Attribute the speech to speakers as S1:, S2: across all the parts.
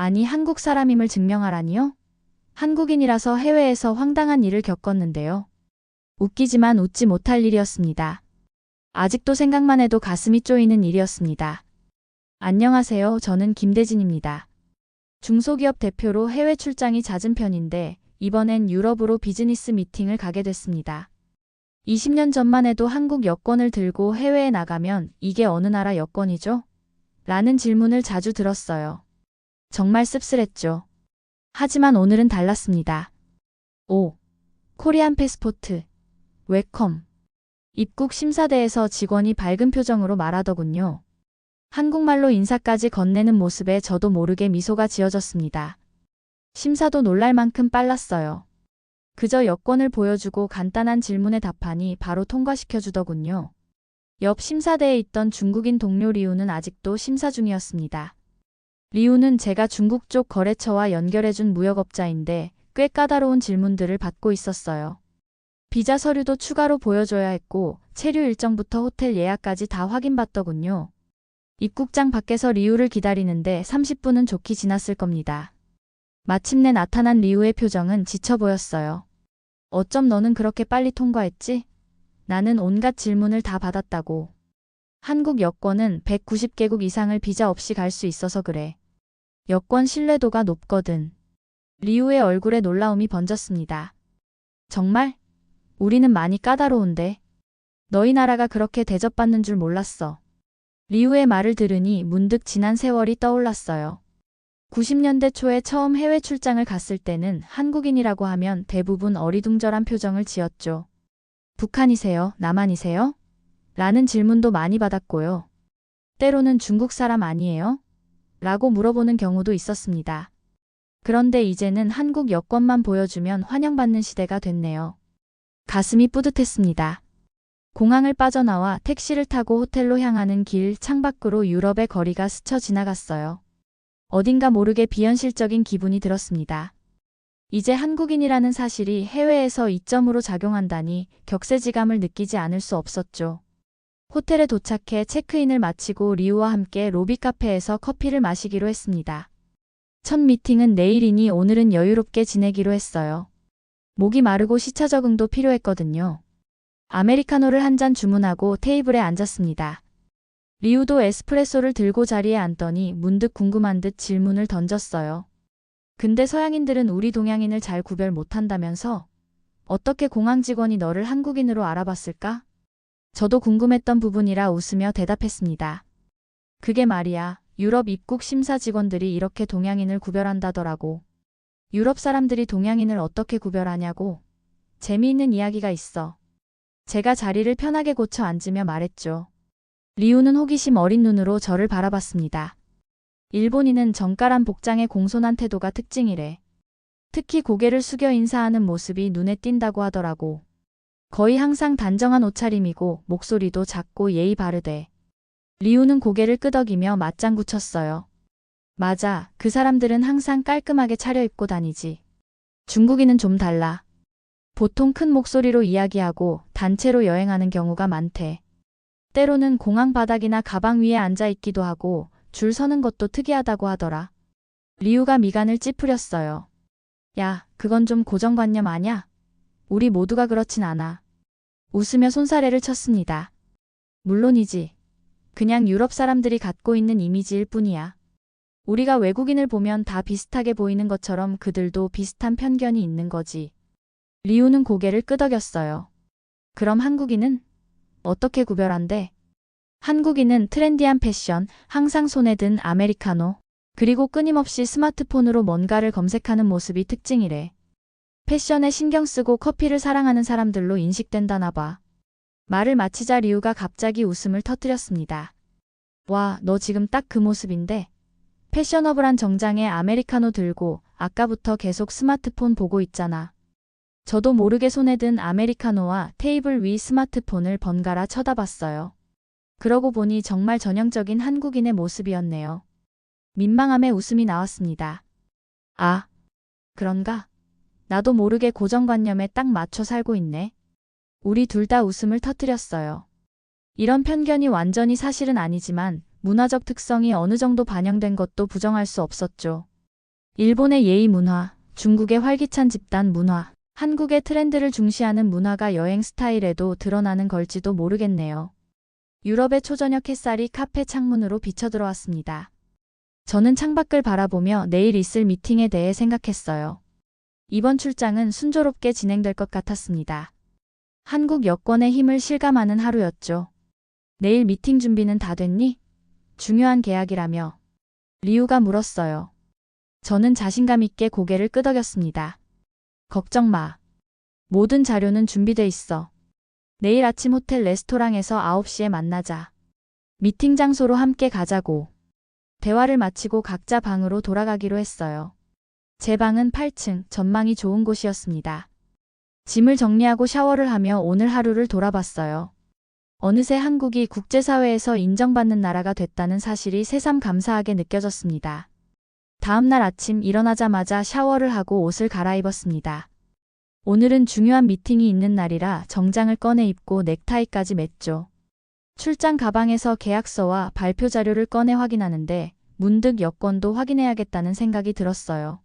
S1: 아니 한국 사람임을 증명하라니요? 한국인이라서 해외에서 황당한 일을 겪었는데요. 웃기지만 웃지 못할 일이었습니다. 아직도 생각만 해도 가슴이 쪼이는 일이었습니다. 안녕하세요. 저는 김대진입니다. 중소기업 대표로 해외 출장이 잦은 편인데 이번엔 유럽으로 비즈니스 미팅을 가게 됐습니다. 20년 전만 해도 한국 여권을 들고 해외에 나가면 이게 어느 나라 여권이죠? 라는 질문을 자주 들었어요. 정말 씁쓸했죠. 하지만 오늘은 달랐습니다. 오, 코리안 패스포트, 웰컴. 입국 심사대에서 직원이 밝은 표정으로 말하더군요. 한국말로 인사까지 건네는 모습에 저도 모르게 미소가 지어졌습니다. 심사도 놀랄 만큼 빨랐어요. 그저 여권을 보여주고 간단한 질문에 답하니 바로 통과시켜주더군요. 옆 심사대에 있던 중국인 동료 리우는 아직도 심사 중이었습니다. 리우는 제가 중국 쪽 거래처와 연결해준 무역업자인데 꽤 까다로운 질문들을 받고 있었어요. 비자 서류도 추가로 보여줘야 했고 체류 일정부터 호텔 예약까지 다 확인받더군요. 입국장 밖에서 리우를 기다리는데 30분은 좋게 지났을 겁니다. 마침내 나타난 리우의 표정은 지쳐 보였어요. 어쩜 너는 그렇게 빨리 통과했지? 나는 온갖 질문을 다 받았다고. 한국 여권은 190개국 이상을 비자 없이 갈 수 있어서 그래. 여권 신뢰도가 높거든. 리우의 얼굴에 놀라움이 번졌습니다. 정말? 우리는 많이 까다로운데. 너희 나라가 그렇게 대접받는 줄 몰랐어. 리우의 말을 들으니 문득 지난 세월이 떠올랐어요. 90년대 초에 처음 해외 출장을 갔을 때는 한국인이라고 하면 대부분 어리둥절한 표정을 지었죠. 북한이세요? 남한이세요? 라는 질문도 많이 받았고요. 때로는 중국 사람 아니에요? 라고 물어보는 경우도 있었습니다. 그런데 이제는 한국 여권만 보여주면 환영받는 시대가 됐네요. 가슴이 뿌듯했습니다. 공항을 빠져나와 택시를 타고 호텔로 향하는 길 창밖으로 유럽의 거리가 스쳐 지나갔어요. 어딘가 모르게 비현실적인 기분이 들었습니다. 이제 한국인이라는 사실이 해외에서 이점으로 작용한다니 격세지감을 느끼지 않을 수 없었죠. 호텔에 도착해 체크인을 마치고 리우와 함께 로비 카페에서 커피를 마시기로 했습니다. 첫 미팅은 내일이니 오늘은 여유롭게 지내기로 했어요. 목이 마르고 시차 적응도 필요했거든요. 아메리카노를 한 잔 주문하고 테이블에 앉았습니다. 리우도 에스프레소를 들고 자리에 앉더니 문득 궁금한 듯 질문을 던졌어요. 근데 서양인들은 우리 동양인을 잘 구별 못한다면서? 어떻게 공항 직원이 너를 한국인으로 알아봤을까? 저도 궁금했던 부분이라 웃으며 대답했습니다. 그게 말이야, 유럽 입국 심사 직원들이 이렇게 동양인을 구별한다더라고. 유럽 사람들이 동양인을 어떻게 구별하냐고. 재미있는 이야기가 있어. 제가 자리를 편하게 고쳐 앉으며 말했죠. 리우는 호기심 어린 눈으로 저를 바라봤습니다. 일본인은 정갈한 복장의 공손한 태도가 특징이래. 특히 고개를 숙여 인사하는 모습이 눈에 띈다고 하더라고. 거의 항상 단정한 옷차림이고 목소리도 작고 예의 바르대. 리우는 고개를 끄덕이며 맞장구 쳤어요. 맞아, 그 사람들은 항상 깔끔하게 차려입고 다니지. 중국인은 좀 달라. 보통 큰 목소리로 이야기하고 단체로 여행하는 경우가 많대. 때로는 공항 바닥이나 가방 위에 앉아 있기도 하고 줄 서는 것도 특이하다고 하더라. 리우가 미간을 찌푸렸어요. 야, 그건 좀 고정관념 아냐? 우리 모두가 그렇진 않아. 웃으며 손사래를 쳤습니다. 물론이지. 그냥 유럽 사람들이 갖고 있는 이미지일 뿐이야. 우리가 외국인을 보면 다 비슷하게 보이는 것처럼 그들도 비슷한 편견이 있는 거지. 리우는 고개를 끄덕였어요. 그럼 한국인은? 어떻게 구별한대? 한국인은 트렌디한 패션, 항상 손에 든 아메리카노, 그리고 끊임없이 스마트폰으로 뭔가를 검색하는 모습이 특징이래. 패션에 신경 쓰고 커피를 사랑하는 사람들로 인식된다나 봐. 말을 마치자 리우가 갑자기 웃음을 터뜨렸습니다. 와, 너 지금 딱 그 모습인데? 패셔너블한 정장에 아메리카노 들고 아까부터 계속 스마트폰 보고 있잖아. 저도 모르게 손에 든 아메리카노와 테이블 위 스마트폰을 번갈아 쳐다봤어요. 그러고 보니 정말 전형적인 한국인의 모습이었네요. 민망함에 웃음이 나왔습니다. 아, 그런가? 나도 모르게 고정관념에 딱 맞춰 살고 있네. 우리 둘 다 웃음을 터뜨렸어요. 이런 편견이 완전히 사실은 아니지만 문화적 특성이 어느 정도 반영된 것도 부정할 수 없었죠. 일본의 예의 문화, 중국의 활기찬 집단 문화, 한국의 트렌드를 중시하는 문화가 여행 스타일에도 드러나는 걸지도 모르겠네요. 유럽의 초저녁 햇살이 카페 창문으로 비쳐들어왔습니다. 저는 창밖을 바라보며 내일 있을 미팅에 대해 생각했어요. 이번 출장은 순조롭게 진행될 것 같았습니다. 한국 여권의 힘을 실감하는 하루였죠. 내일 미팅 준비는 다 됐니? 중요한 계약이라며. 리우가 물었어요. 저는 자신감 있게 고개를 끄덕였습니다. 걱정 마. 모든 자료는 준비돼 있어. 내일 아침 호텔 레스토랑에서 9시에 만나자. 미팅 장소로 함께 가자고. 대화를 마치고 각자 방으로 돌아가기로 했어요. 제 방은 8층, 전망이 좋은 곳이었습니다. 짐을 정리하고 샤워를 하며 오늘 하루를 돌아봤어요. 어느새 한국이 국제사회에서 인정받는 나라가 됐다는 사실이 새삼 감사하게 느껴졌습니다. 다음 날 아침 일어나자마자 샤워를 하고 옷을 갈아입었습니다. 오늘은 중요한 미팅이 있는 날이라 정장을 꺼내 입고 넥타이까지 맸죠. 출장 가방에서 계약서와 발표 자료를 꺼내 확인하는데 문득 여권도 확인해야겠다는 생각이 들었어요.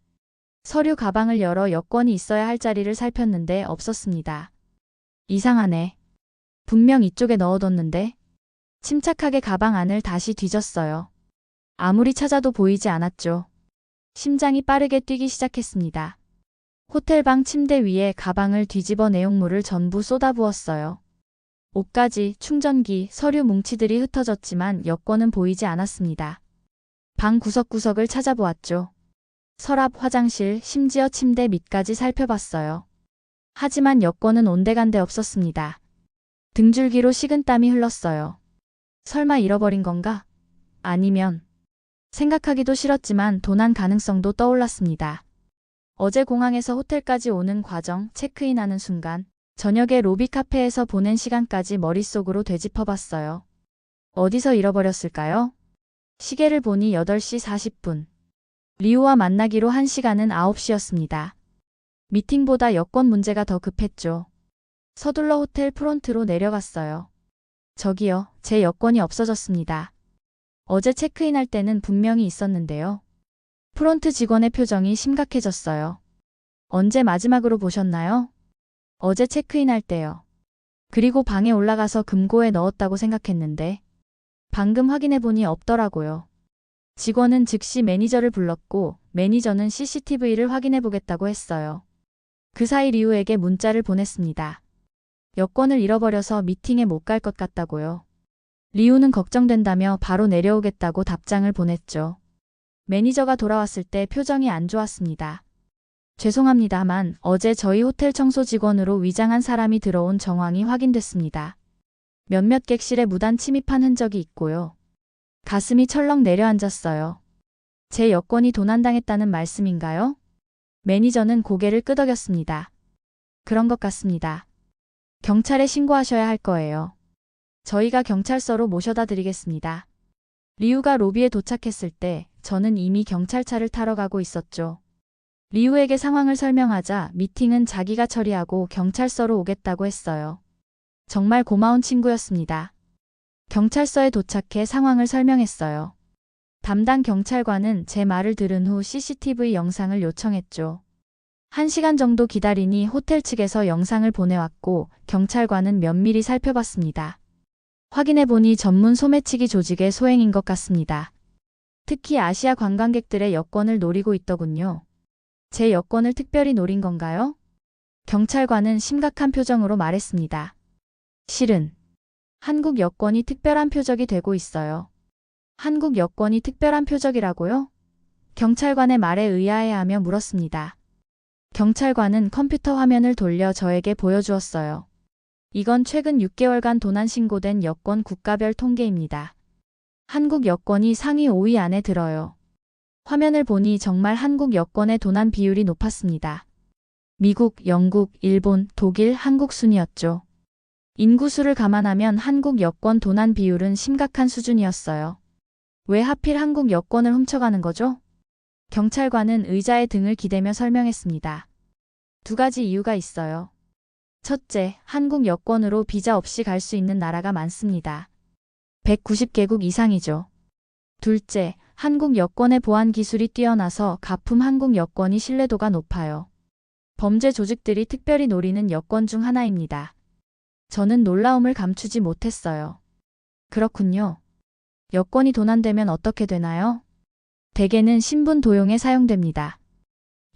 S1: 서류 가방을 열어 여권이 있어야 할 자리를 살폈는데 없었습니다. 이상하네. 분명 이쪽에 넣어뒀는데. 침착하게 가방 안을 다시 뒤졌어요. 아무리 찾아도 보이지 않았죠. 심장이 빠르게 뛰기 시작했습니다. 호텔방 침대 위에 가방을 뒤집어 내용물을 전부 쏟아부었어요. 옷가지, 충전기, 서류 뭉치들이 흩어졌지만 여권은 보이지 않았습니다. 방 구석구석을 찾아보았죠. 서랍, 화장실, 심지어 침대 밑까지 살펴봤어요. 하지만 여권은 온데간데 없었습니다. 등줄기로 식은땀이 흘렀어요. 설마 잃어버린 건가? 아니면 생각하기도 싫었지만 도난 가능성도 떠올랐습니다. 어제 공항에서 호텔까지 오는 과정, 체크인하는 순간, 저녁에 로비 카페에서 보낸 시간까지 머릿속으로 되짚어봤어요. 어디서 잃어버렸을까요? 시계를 보니 8시 40분. 리우와 만나기로 한 시간은 9시였습니다. 미팅보다 여권 문제가 더 급했죠. 서둘러 호텔 프론트로 내려갔어요. 저기요, 제 여권이 없어졌습니다. 어제 체크인할 때는 분명히 있었는데요. 프론트 직원의 표정이 심각해졌어요. 언제 마지막으로 보셨나요? 어제 체크인할 때요. 그리고 방에 올라가서 금고에 넣었다고 생각했는데 방금 확인해보니 없더라고요. 직원은 즉시 매니저를 불렀고 매니저는 CCTV를 확인해보겠다고 했어요. 그 사이 리우에게 문자를 보냈습니다. 여권을 잃어버려서 미팅에 못 갈 것 같다고요. 리우는 걱정된다며 바로 내려오겠다고 답장을 보냈죠. 매니저가 돌아왔을 때 표정이 안 좋았습니다. 죄송합니다만 어제 저희 호텔 청소 직원으로 위장한 사람이 들어온 정황이 확인됐습니다. 몇몇 객실에 무단 침입한 흔적이 있고요. 가슴이 철렁 내려앉았어요. 제 여권이 도난당했다는 말씀인가요? 매니저는 고개를 끄덕였습니다. 그런 것 같습니다. 경찰에 신고하셔야 할 거예요. 저희가 경찰서로 모셔다 드리겠습니다. 리우가 로비에 도착했을 때 저는 이미 경찰차를 타러 가고 있었죠. 리우에게 상황을 설명하자 미팅은 자기가 처리하고 경찰서로 오겠다고 했어요. 정말 고마운 친구였습니다. 경찰서에 도착해 상황을 설명했어요. 담당 경찰관은 제 말을 들은 후 CCTV 영상을 요청했죠. 1시간 정도 기다리니 호텔 측에서 영상을 보내왔고 경찰관은 면밀히 살펴봤습니다. 확인해보니 전문 소매치기 조직의 소행인 것 같습니다. 특히 아시아 관광객들의 여권을 노리고 있더군요. 제 여권을 특별히 노린 건가요? 경찰관은 심각한 표정으로 말했습니다. 실은 한국 여권이 특별한 표적이 되고 있어요. 한국 여권이 특별한 표적이라고요? 경찰관의 말에 의아해하며 물었습니다. 경찰관은 컴퓨터 화면을 돌려 저에게 보여주었어요. 이건 최근 6개월간 도난 신고된 여권 국가별 통계입니다. 한국 여권이 상위 5위 안에 들어요. 화면을 보니 정말 한국 여권의 도난 비율이 높았습니다. 미국, 영국, 일본, 독일, 한국 순이었죠. 인구수를 감안하면 한국 여권 도난 비율은 심각한 수준이었어요. 왜 하필 한국 여권을 훔쳐가는 거죠? 경찰관은 의자에 등을 기대며 설명했습니다. 2가지 이유가 있어요. 첫째, 한국 여권으로 비자 없이 갈 수 있는 나라가 많습니다. 190개국 이상이죠. 둘째, 한국 여권의 보안 기술이 뛰어나서 가품 한국 여권이 신뢰도가 높아요. 범죄 조직들이 특별히 노리는 여권 중 하나입니다. 저는 놀라움을 감추지 못했어요. 그렇군요. 여권이 도난되면 어떻게 되나요? 대개는 신분 도용에 사용됩니다.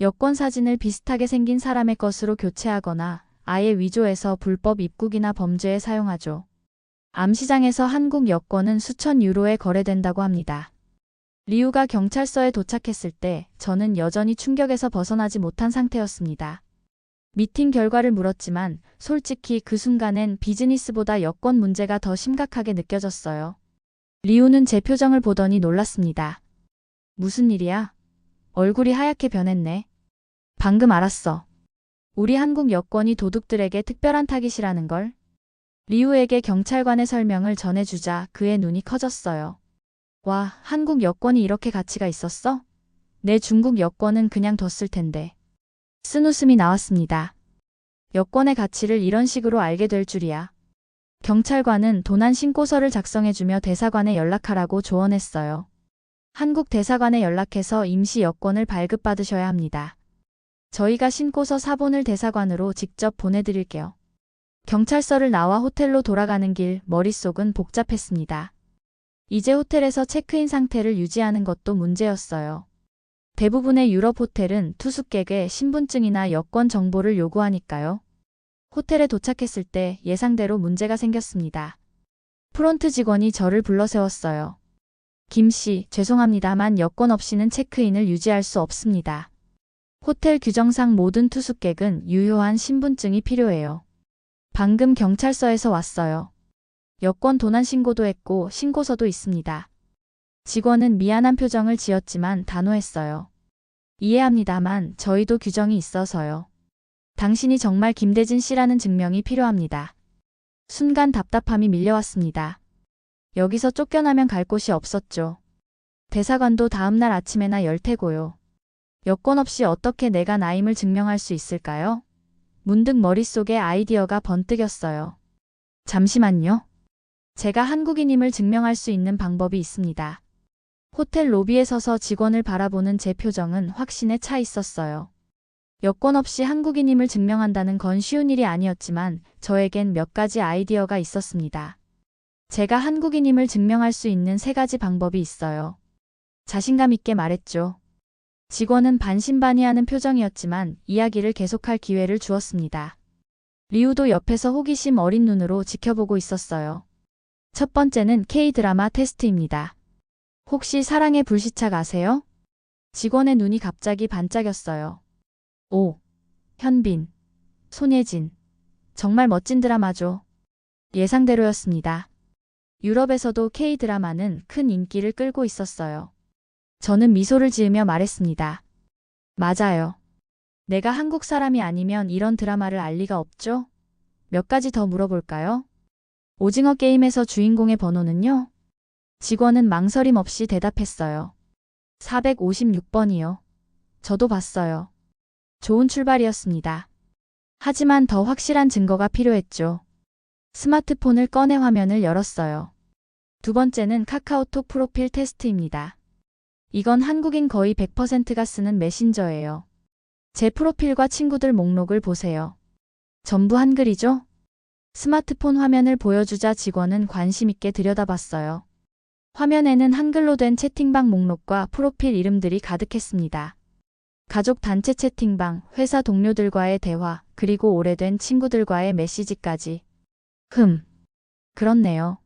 S1: 여권 사진을 비슷하게 생긴 사람의 것으로 교체하거나 아예 위조해서 불법 입국이나 범죄에 사용하죠. 암시장에서 한국 여권은 수천 유로에 거래된다고 합니다. 리우가 경찰서에 도착했을 때 저는 여전히 충격에서 벗어나지 못한 상태였습니다. 미팅 결과를 물었지만 솔직히 그 순간엔 비즈니스보다 여권 문제가 더 심각하게 느껴졌어요. 리우는 제 표정을 보더니 놀랐습니다. 무슨 일이야? 얼굴이 하얗게 변했네. 방금 알았어. 우리 한국 여권이 도둑들에게 특별한 타깃이라는 걸. 리우에게 경찰관의 설명을 전해주자 그의 눈이 커졌어요. 와, 한국 여권이 이렇게 가치가 있었어? 내 중국 여권은 그냥 뒀을 텐데. 쓴웃음이 나왔습니다. 여권의 가치를 이런 식으로 알게 될 줄이야. 경찰관은 도난 신고서를 작성해주며 대사관에 연락하라고 조언했어요. 한국 대사관에 연락해서 임시 여권을 발급받으셔야 합니다. 저희가 신고서 사본을 대사관으로 직접 보내드릴게요. 경찰서를 나와 호텔로 돌아가는 길 머릿속은 복잡했습니다. 이제 호텔에서 체크인 상태를 유지하는 것도 문제였어요. 대부분의 유럽 호텔은 투숙객의 신분증이나 여권 정보를 요구하니까요. 호텔에 도착했을 때 예상대로 문제가 생겼습니다. 프론트 직원이 저를 불러 세웠어요. 김 씨, 죄송합니다만 여권 없이는 체크인을 유지할 수 없습니다. 호텔 규정상 모든 투숙객은 유효한 신분증이 필요해요. 방금 경찰서에서 왔어요. 여권 도난 신고도 했고 신고서도 있습니다. 직원은 미안한 표정을 지었지만 단호했어요. 이해합니다만 저희도 규정이 있어서요. 당신이 정말 김대진 씨라는 증명이 필요합니다. 순간 답답함이 밀려왔습니다. 여기서 쫓겨나면 갈 곳이 없었죠. 대사관도 다음날 아침에나 열 테고요. 여권 없이 어떻게 내가 나임을 증명할 수 있을까요? 문득 머릿속에 아이디어가 번뜩였어요. 잠시만요. 제가 한국인임을 증명할 수 있는 방법이 있습니다. 호텔 로비에 서서 직원을 바라보는 제 표정은 확신에 차 있었어요. 여권 없이 한국인임을 증명한다는 건 쉬운 일이 아니었지만 저에겐 몇 가지 아이디어가 있었습니다. 제가 한국인임을 증명할 수 있는 3가지 방법이 있어요. 자신감 있게 말했죠. 직원은 반신반의하는 표정이었지만 이야기를 계속할 기회를 주었습니다. 리우도 옆에서 호기심 어린 눈으로 지켜보고 있었어요. 첫 번째는 K-드라마 테스트입니다. 혹시 사랑의 불시착 아세요? 직원의 눈이 갑자기 반짝였어요. 오, 현빈, 손예진. 정말 멋진 드라마죠. 예상대로였습니다. 유럽에서도 K-드라마는 큰 인기를 끌고 있었어요. 저는 미소를 지으며 말했습니다. 맞아요. 내가 한국 사람이 아니면 이런 드라마를 알 리가 없죠? 몇 가지 더 물어볼까요? 오징어 게임에서 주인공의 번호는요? 직원은 망설임 없이 대답했어요. 456번이요. 저도 봤어요. 좋은 출발이었습니다. 하지만 더 확실한 증거가 필요했죠. 스마트폰을 꺼내 화면을 열었어요. 두 번째는 카카오톡 프로필 테스트입니다. 이건 한국인 거의 100%가 쓰는 메신저예요. 제 프로필과 친구들 목록을 보세요. 전부 한글이죠? 스마트폰 화면을 보여주자 직원은 관심 있게 들여다봤어요. 화면에는 한글로 된 채팅방 목록과 프로필 이름들이 가득했습니다. 가족 단체 채팅방, 회사 동료들과의 대화, 그리고 오래된 친구들과의 메시지까지. 그렇네요.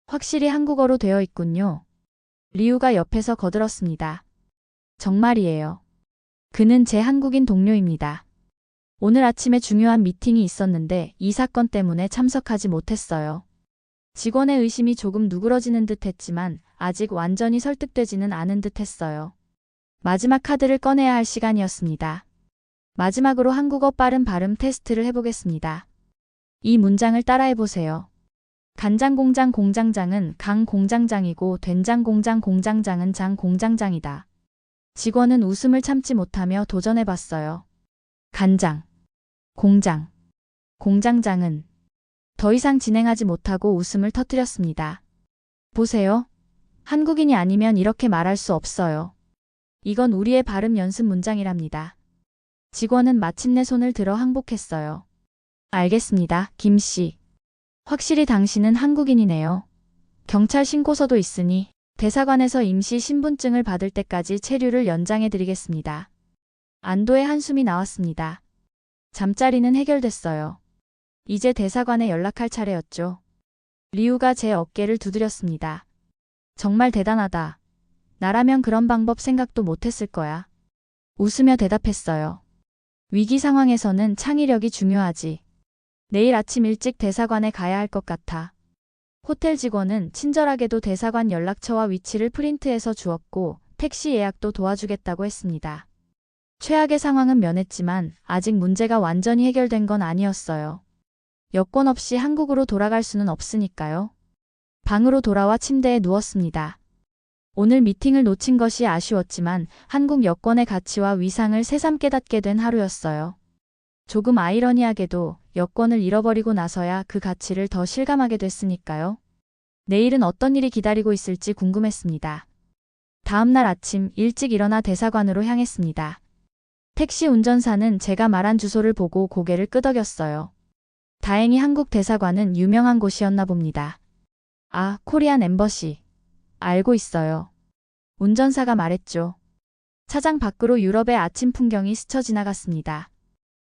S1: 확실히 한국어로 되어 있군요. 리우가 옆에서 거들었습니다. 정말이에요. 그는 제 한국인 동료입니다. 오늘 아침에 중요한 미팅이 있었는데 이 사건 때문에 참석하지 못했어요. 직원의 의심이 조금 누그러지는 듯 했지만 아직 완전히 설득되지는 않은 듯 했어요. 마지막 카드를 꺼내야 할 시간이었습니다. 마지막으로 한국어 빠른 발음 테스트를 해보겠습니다. 이 문장을 따라해보세요. 간장공장 공장장은 강 공장장이고 된장공장 공장장은 장 공장장이다. 직원은 웃음을 참지 못하며 도전해봤어요. 간장, 공장, 공장장은. 더 이상 진행하지 못하고 웃음을 터뜨렸습니다. 보세요. 한국인이 아니면 이렇게 말할 수 없어요. 이건 우리의 발음 연습 문장이랍니다. 직원은 마침내 손을 들어 항복했어요. 알겠습니다, 김 씨. 확실히 당신은 한국인이네요. 경찰 신고서도 있으니 대사관에서 임시 신분증을 받을 때까지 체류를 연장해 드리겠습니다. 안도의 한숨이 나왔습니다. 잠자리는 해결됐어요. 이제 대사관에 연락할 차례였죠. 리우가 제 어깨를 두드렸습니다. 정말 대단하다. 나라면 그런 방법 생각도 못했을 거야. 웃으며 대답했어요. 위기 상황에서는 창의력이 중요하지. 내일 아침 일찍 대사관에 가야 할 것 같아. 호텔 직원은 친절하게도 대사관 연락처와 위치를 프린트해서 주었고 택시 예약도 도와주겠다고 했습니다. 최악의 상황은 면했지만 아직 문제가 완전히 해결된 건 아니었어요. 여권 없이 한국으로 돌아갈 수는 없으니까요. 방으로 돌아와 침대에 누웠습니다. 오늘 미팅을 놓친 것이 아쉬웠지만 한국 여권의 가치와 위상을 새삼 깨닫게 된 하루였어요. 조금 아이러니하게도 여권을 잃어버리고 나서야 그 가치를 더 실감하게 됐으니까요. 내일은 어떤 일이 기다리고 있을지 궁금했습니다. 다음 날 아침 일찍 일어나 대사관으로 향했습니다. 택시 운전사는 제가 말한 주소를 보고 고개를 끄덕였어요. 다행히 한국 대사관은 유명한 곳이었나 봅니다. 아, 코리안 엠버시. 알고 있어요. 운전사가 말했죠. 차장 밖으로 유럽의 아침 풍경이 스쳐 지나갔습니다.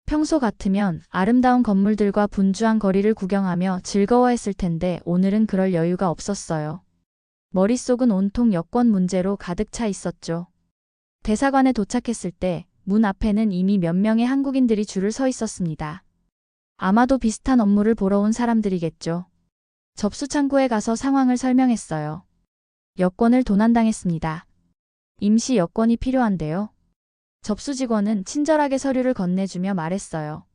S1: 평소 같으면 아름다운 건물들과 분주한 거리를 구경하며 즐거워했을 텐데 오늘은 그럴 여유가 없었어요. 머릿속은 온통 여권 문제로 가득 차 있었죠. 대사관에 도착했을 때 문 앞에는 이미 몇 명의 한국인들이 줄을 서 있었습니다. 아마도 비슷한 업무를 보러 온 사람들이겠죠. 접수 창구에 가서 상황을 설명했어요. 여권을 도난당했습니다. 임시 여권이 필요한데요. 접수 직원은 친절하게 서류를 건네주며 말했어요.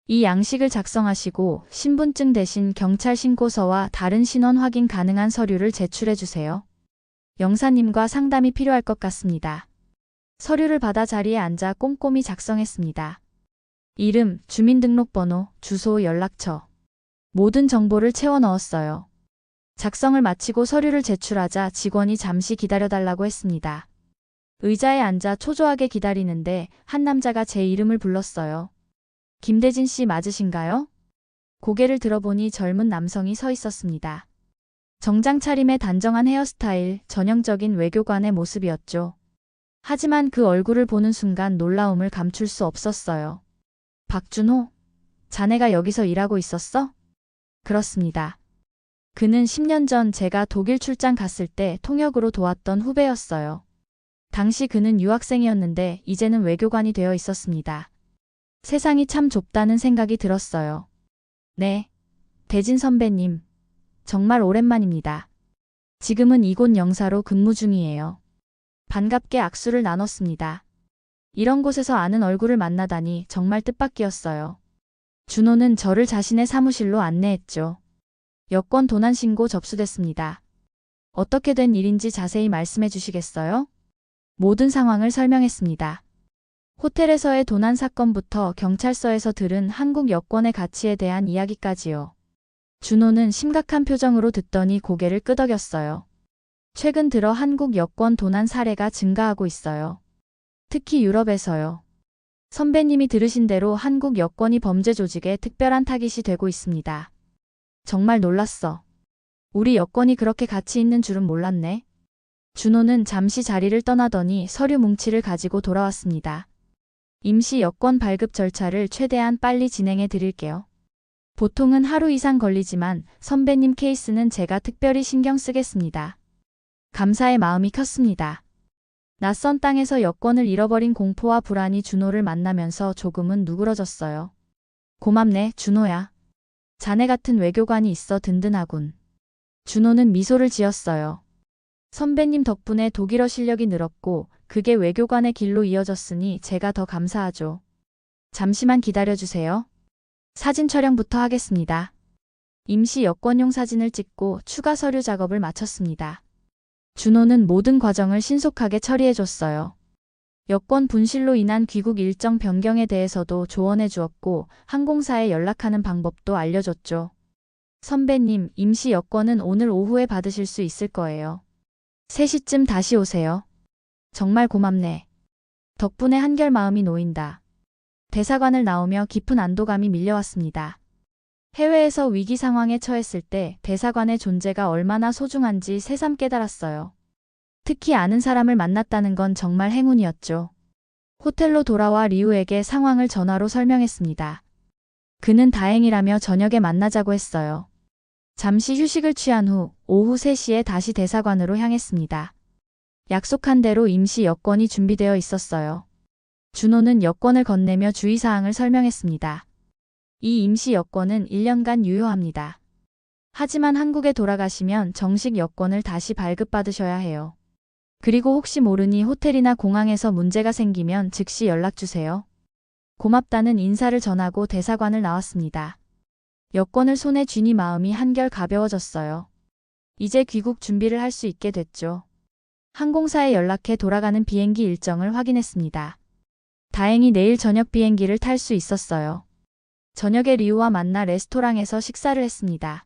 S1: 이 양식을 작성하시고 신분증 대신 경찰 신고서와 다른 신원 확인 가능한 서류를 제출해 주세요. 영사님과 상담이 필요할 것 같습니다. 서류를 받아 자리에 앉아 꼼꼼히 작성했습니다. 이름, 주민등록번호, 주소, 연락처. 모든 정보를 채워 넣었어요. 작성을 마치고 서류를 제출하자 직원이 잠시 기다려달라고 했습니다. 의자에 앉아 초조하게 기다리는데 한 남자가 제 이름을 불렀어요. 김대진 씨 맞으신가요? 고개를 들어보니 젊은 남성이 서 있었습니다. 정장 차림의 단정한 헤어스타일, 전형적인 외교관의 모습이었죠. 하지만 그 얼굴을 보는 순간 놀라움을 감출 수 없었어요. 박준호, 자네가 여기서 일하고 있었어? 그렇습니다. 그는 10년 전 제가 독일 출장 갔을 때 통역으로 도왔던 후배였어요. 당시 그는 유학생이었는데 이제는 외교관이 되어 있었습니다. 세상이 참 좁다는 생각이 들었어요. 네, 대진 선배님. 정말 오랜만입니다. 지금은 이곳 영사로 근무 중이에요. 반갑게 악수를 나눴습니다. 이런 곳에서 아는 얼굴을 만나다니 정말 뜻밖이었어요. 준호는 저를 자신의 사무실로 안내했죠. 여권 도난 신고 접수됐습니다. 어떻게 된 일인지 자세히 말씀해 주시겠어요? 모든 상황을 설명했습니다. 호텔에서의 도난 사건부터 경찰서에서 들은 한국 여권의 가치에 대한 이야기까지요. 준호는 심각한 표정으로 듣더니 고개를 끄덕였어요. 최근 들어 한국 여권 도난 사례가 증가하고 있어요. 특히 유럽에서요. 선배님이 들으신 대로 한국 여권이 범죄 조직의 특별한 타깃이 되고 있습니다. 정말 놀랐어. 우리 여권이 그렇게 가치 있는 줄은 몰랐네. 준호는 잠시 자리를 떠나더니 서류 뭉치를 가지고 돌아왔습니다. 임시 여권 발급 절차를 최대한 빨리 진행해 드릴게요. 보통은 하루 이상 걸리지만 선배님 케이스는 제가 특별히 신경 쓰겠습니다. 감사의 마음이 컸습니다. 낯선 땅에서 여권을 잃어버린 공포와 불안이 준호를 만나면서 조금은 누그러졌어요. 고맙네, 준호야. 자네 같은 외교관이 있어 든든하군. 준호는 미소를 지었어요. 선배님 덕분에 독일어 실력이 늘었고 그게 외교관의 길로 이어졌으니 제가 더 감사하죠. 잠시만 기다려주세요. 사진 촬영부터 하겠습니다. 임시 여권용 사진을 찍고 추가 서류 작업을 마쳤습니다. 준호는 모든 과정을 신속하게 처리해줬어요. 여권 분실로 인한 귀국 일정 변경에 대해서도 조언해 주었고 항공사에 연락하는 방법도 알려줬죠. 선배님, 임시 여권은 오늘 오후에 받으실 수 있을 거예요. 3시쯤 다시 오세요. 정말 고맙네. 덕분에 한결 마음이 놓인다. 대사관을 나오며 깊은 안도감이 밀려왔습니다. 해외에서 위기 상황에 처했을 때 대사관의 존재가 얼마나 소중한지 새삼 깨달았어요. 특히 아는 사람을 만났다는 건 정말 행운이었죠. 호텔로 돌아와 리우에게 상황을 전화로 설명했습니다. 그는 다행이라며 저녁에 만나자고 했어요. 잠시 휴식을 취한 후 오후 3시에 다시 대사관으로 향했습니다. 약속한 대로 임시 여권이 준비되어 있었어요. 준호는 여권을 건네며 주의사항을 설명했습니다. 이 임시 여권은 1년간 유효합니다. 하지만 한국에 돌아가시면 정식 여권을 다시 발급받으셔야 해요. 그리고 혹시 모르니 호텔이나 공항에서 문제가 생기면 즉시 연락주세요. 고맙다는 인사를 전하고 대사관을 나왔습니다. 여권을 손에 쥐니 마음이 한결 가벼워졌어요. 이제 귀국 준비를 할 수 있게 됐죠. 항공사에 연락해 돌아가는 비행기 일정을 확인했습니다. 다행히 내일 저녁 비행기를 탈 수 있었어요. 저녁에 리우와 만나 레스토랑에서 식사를 했습니다.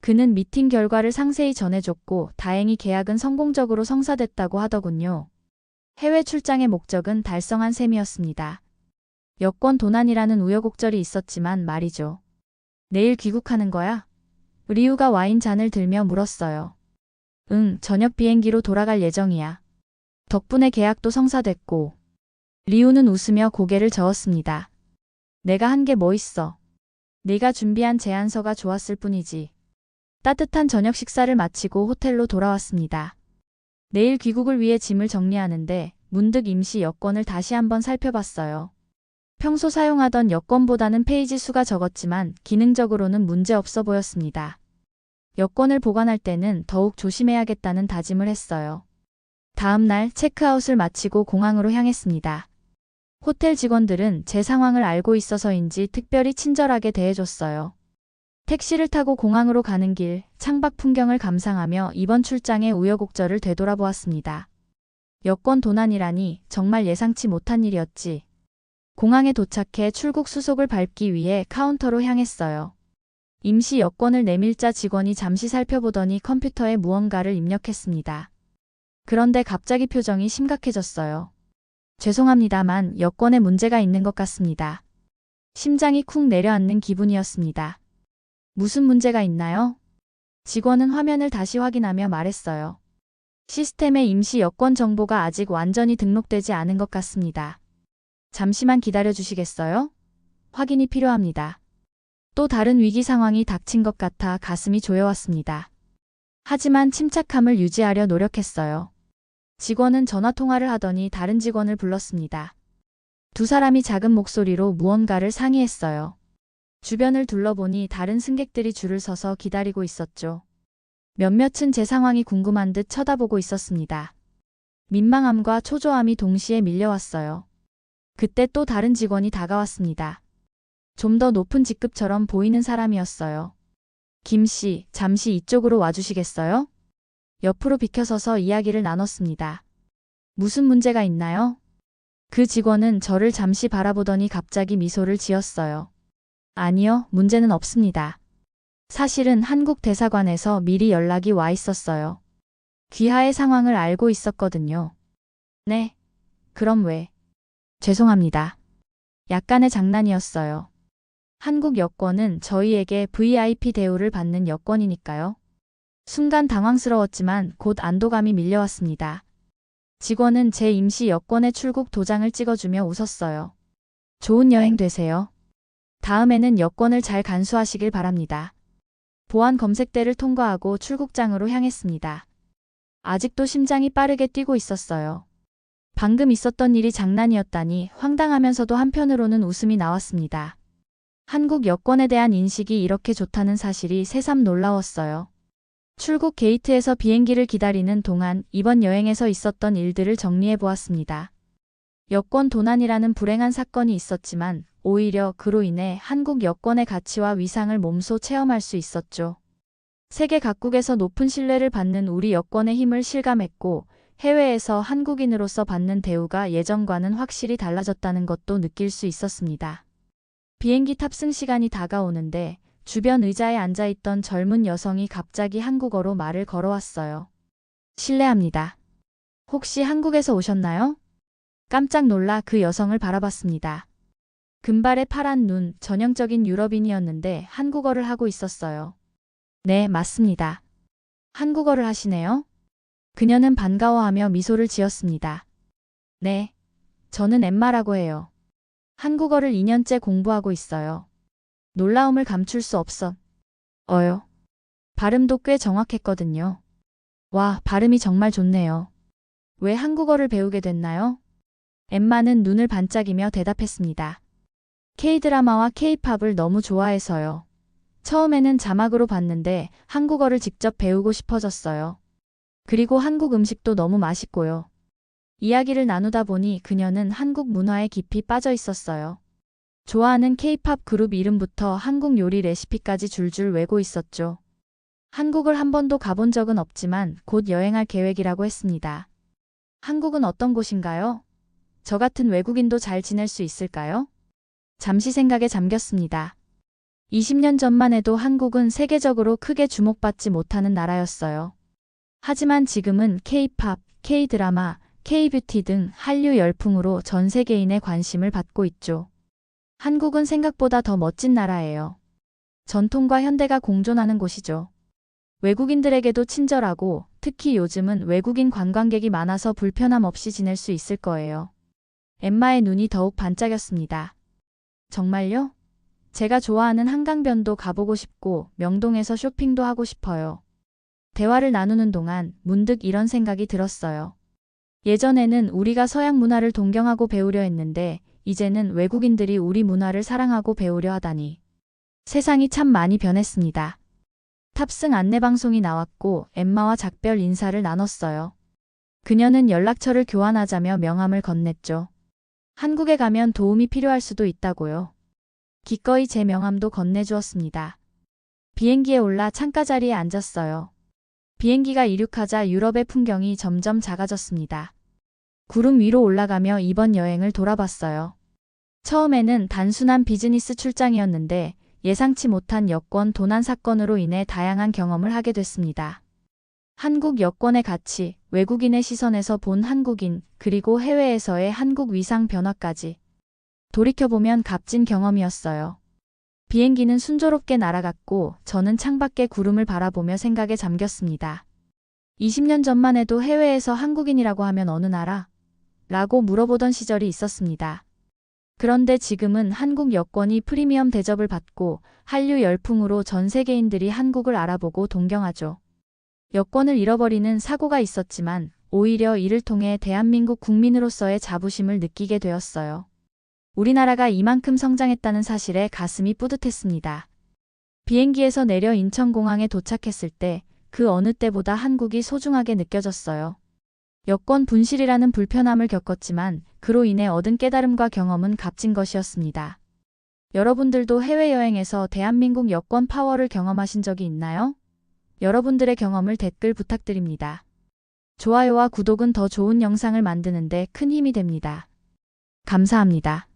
S1: 그는 미팅 결과를 상세히 전해줬고 다행히 계약은 성공적으로 성사됐다고 하더군요. 해외 출장의 목적은 달성한 셈이었습니다. 여권 도난이라는 우여곡절이 있었지만 말이죠. 내일 귀국하는 거야? 리우가 와인 잔을 들며 물었어요. 응, 저녁 비행기로 돌아갈 예정이야. 덕분에 계약도 성사됐고. 리우는 웃으며 고개를 저었습니다. 내가 한 게 뭐 있어. 네가 준비한 제안서가 좋았을 뿐이지. 따뜻한 저녁 식사를 마치고 호텔로 돌아왔습니다. 내일 귀국을 위해 짐을 정리하는데 문득 임시 여권을 다시 한번 살펴봤어요. 평소 사용하던 여권보다는 페이지 수가 적었지만 기능적으로는 문제 없어 보였습니다. 여권을 보관할 때는 더욱 조심해야겠다는 다짐을 했어요. 다음 날 체크아웃을 마치고 공항으로 향했습니다. 호텔 직원들은 제 상황을 알고 있어서인지 특별히 친절하게 대해줬어요. 택시를 타고 공항으로 가는 길 창밖 풍경을 감상하며 이번 출장의 우여곡절을 되돌아보았습니다. 여권 도난이라니 정말 예상치 못한 일이었지. 공항에 도착해 출국 수속을 밟기 위해 카운터로 향했어요. 임시 여권을 내밀자 직원이 잠시 살펴보더니 컴퓨터에 무언가를 입력했습니다. 그런데 갑자기 표정이 심각해졌어요. 죄송합니다만 여권에 문제가 있는 것 같습니다. 심장이 쿵 내려앉는 기분이었습니다. 무슨 문제가 있나요? 직원은 화면을 다시 확인하며 말했어요. 시스템에 임시 여권 정보가 아직 완전히 등록되지 않은 것 같습니다. 잠시만 기다려 주시겠어요? 확인이 필요합니다. 또 다른 위기 상황이 닥친 것 같아 가슴이 조여왔습니다. 하지만 침착함을 유지하려 노력했어요. 직원은 전화통화를 하더니 다른 직원을 불렀습니다. 두 사람이 작은 목소리로 무언가를 상의했어요. 주변을 둘러보니 다른 승객들이 줄을 서서 기다리고 있었죠. 몇몇은 제 상황이 궁금한 듯 쳐다보고 있었습니다. 민망함과 초조함이 동시에 밀려왔어요. 그때 또 다른 직원이 다가왔습니다. 좀 더 높은 직급처럼 보이는 사람이었어요. 김 씨, 잠시 이쪽으로 와주시겠어요? 옆으로 비켜서서 이야기를 나눴습니다. 무슨 문제가 있나요? 그 직원은 저를 잠시 바라보더니 갑자기 미소를 지었어요. 아니요, 문제는 없습니다. 사실은 한국 대사관에서 미리 연락이 와 있었어요. 귀하의 상황을 알고 있었거든요. 네? 그럼 왜? 죄송합니다. 약간의 장난이었어요. 한국 여권은 저희에게 VIP 대우를 받는 여권이니까요. 순간 당황스러웠지만 곧 안도감이 밀려왔습니다. 직원은 제 임시 여권의 출국 도장을 찍어주며 웃었어요. 좋은 여행 되세요. 다음에는 여권을 잘 간수하시길 바랍니다. 보안 검색대를 통과하고 출국장으로 향했습니다. 아직도 심장이 빠르게 뛰고 있었어요. 방금 있었던 일이 장난이었다니 황당하면서도 한편으로는 웃음이 나왔습니다. 한국 여권에 대한 인식이 이렇게 좋다는 사실이 새삼 놀라웠어요. 출국 게이트에서 비행기를 기다리는 동안 이번 여행에서 있었던 일들을 정리해 보았습니다. 여권 도난이라는 불행한 사건이 있었지만 오히려 그로 인해 한국 여권의 가치와 위상을 몸소 체험할 수 있었죠. 세계 각국에서 높은 신뢰를 받는 우리 여권의 힘을 실감했고 해외에서 한국인으로서 받는 대우가 예전과는 확실히 달라졌다는 것도 느낄 수 있었습니다. 비행기 탑승 시간이 다가오는데 주변 의자에 앉아있던 젊은 여성이 갑자기 한국어로 말을 걸어왔어요. 실례합니다. 혹시 한국에서 오셨나요? 깜짝 놀라 그 여성을 바라봤습니다. 금발의 파란 눈, 전형적인 유럽인이었는데 한국어를 하고 있었어요. 네, 맞습니다. 한국어를 하시네요? 그녀는 반가워하며 미소를 지었습니다. 네, 저는 엠마라고 해요. 한국어를 2년째 공부하고 있어요. 놀라움을 감출 수 어요. 발음도 꽤 정확했거든요. 와, 발음이 정말 좋네요. 왜 한국어를 배우게 됐나요? 엠마는 눈을 반짝이며 대답했습니다. K-드라마와 K-팝을 너무 좋아해서요. 처음에는 자막으로 봤는데 한국어를 직접 배우고 싶어졌어요. 그리고 한국 음식도 너무 맛있고요. 이야기를 나누다 보니 그녀는 한국 문화에 깊이 빠져 있었어요. 좋아하는 K-팝 그룹 이름부터 한국 요리 레시피까지 줄줄 외고 있었죠. 한국을 한 번도 가본 적은 없지만 곧 여행할 계획이라고 했습니다. 한국은 어떤 곳인가요? 저 같은 외국인도 잘 지낼 수 있을까요? 잠시 생각에 잠겼습니다. 20년 전만 해도 한국은 세계적으로 크게 주목받지 못하는 나라였어요. 하지만 지금은 K-팝, K-드라마, K-뷰티 등 한류 열풍으로 전 세계인의 관심을 받고 있죠. 한국은 생각보다 더 멋진 나라예요. 전통과 현대가 공존하는 곳이죠. 외국인들에게도 친절하고 특히 요즘은 외국인 관광객이 많아서 불편함 없이 지낼 수 있을 거예요. 엠마의 눈이 더욱 반짝였습니다. 정말요? 제가 좋아하는 한강변도 가보고 싶고 명동에서 쇼핑도 하고 싶어요. 대화를 나누는 동안 문득 이런 생각이 들었어요. 예전에는 우리가 서양 문화를 동경하고 배우려 했는데 이제는 외국인들이 우리 문화를 사랑하고 배우려 하다니. 세상이 참 많이 변했습니다. 탑승 안내방송이 나왔고 엠마와 작별 인사를 나눴어요. 그녀는 연락처를 교환하자며 명함을 건넸죠. 한국에 가면 도움이 필요할 수도 있다고요. 기꺼이 제 명함도 건네주었습니다. 비행기에 올라 창가 자리에 앉았어요. 비행기가 이륙하자 유럽의 풍경이 점점 작아졌습니다. 구름 위로 올라가며 이번 여행을 돌아봤어요. 처음에는 단순한 비즈니스 출장이었는데 예상치 못한 여권 도난 사건으로 인해 다양한 경험을 하게 됐습니다. 한국 여권의 가치, 외국인의 시선에서 본 한국인, 그리고 해외에서의 한국 위상 변화까지. 돌이켜보면 값진 경험이었어요. 비행기는 순조롭게 날아갔고 저는 창밖의 구름을 바라보며 생각에 잠겼습니다. 20년 전만 해도 해외에서 한국인이라고 하면 어느 나라? 라고 물어보던 시절이 있었습니다. 그런데 지금은 한국 여권이 프리미엄 대접을 받고 한류 열풍으로 전 세계인들이 한국을 알아보고 동경하죠. 여권을 잃어버리는 사고가 있었지만 오히려 이를 통해 대한민국 국민으로서의 자부심을 느끼게 되었어요. 우리나라가 이만큼 성장했다는 사실에 가슴이 뿌듯했습니다. 비행기에서 내려 인천공항에 도착했을 때 그 어느 때보다 한국이 소중하게 느껴졌어요. 여권 분실이라는 불편함을 겪었지만 그로 인해 얻은 깨달음과 경험은 값진 것이었습니다. 여러분들도 해외여행에서 대한민국 여권 파워를 경험하신 적이 있나요? 여러분들의 경험을 댓글 부탁드립니다. 좋아요와 구독은 더 좋은 영상을 만드는 데 큰 힘이 됩니다. 감사합니다.